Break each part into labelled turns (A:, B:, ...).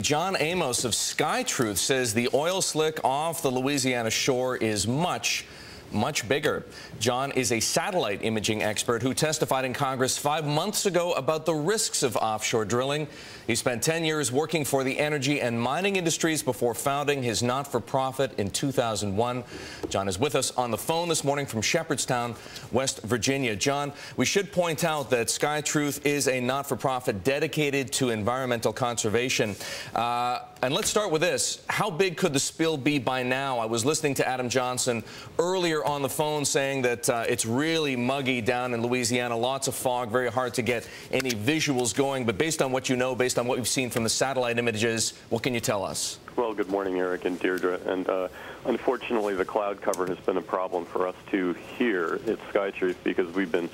A: John Amos of SkyTruth says the oil slick off the Louisiana shore is much bigger. John is a satellite imaging expert who testified in Congress 5 months ago about the risks of offshore drilling. He spent 10 years working for the energy and mining industries before founding his not-for-profit in 2001. John is with us on the phone this morning from Shepherdstown, West Virginia. John, we should point out that SkyTruth is a not-for-profit dedicated to environmental conservation. And let's start with this. How big could the spill be by now? I was listening to Adam Johnson earlier on the phone saying that it's really muggy down in Louisiana, lots of fog, very hard to get any visuals going. But based on what you know, based on what we've seen from the satellite images, what can you tell us?
B: Well, good morning, Eric and Deirdre. And unfortunately, the cloud cover has been a problem for us too here at SkyTruth because we've been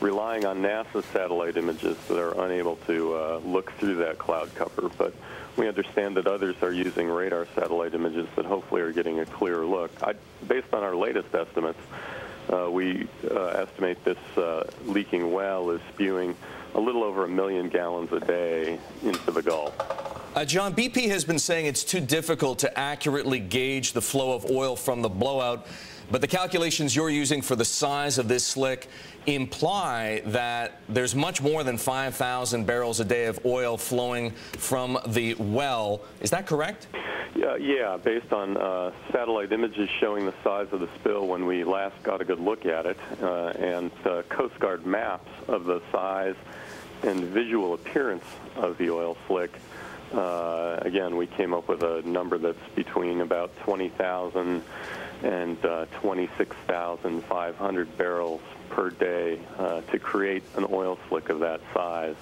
B: relying on NASA satellite images that are unable to look through that cloud cover. But we understand that others are using radar satellite images that hopefully are getting a clearer look. Based on our latest estimates, we estimate this leaking well is spewing a little over 1 million gallons a day into the Gulf.
A: John, BP has been saying it's too difficult to accurately gauge the flow of oil from the blowout, but the calculations you're using for the size of this slick imply that there's much more than 5,000 barrels a day of oil flowing from the well. Is that correct?
B: Yeah, based on satellite images showing the size of the spill when we last got a good look at it, and Coast Guard maps of the size and visual appearance of the oil slick. Again, we came up with a number that's between about 20,000 and 26,500 barrels per day to create an oil slick of that size.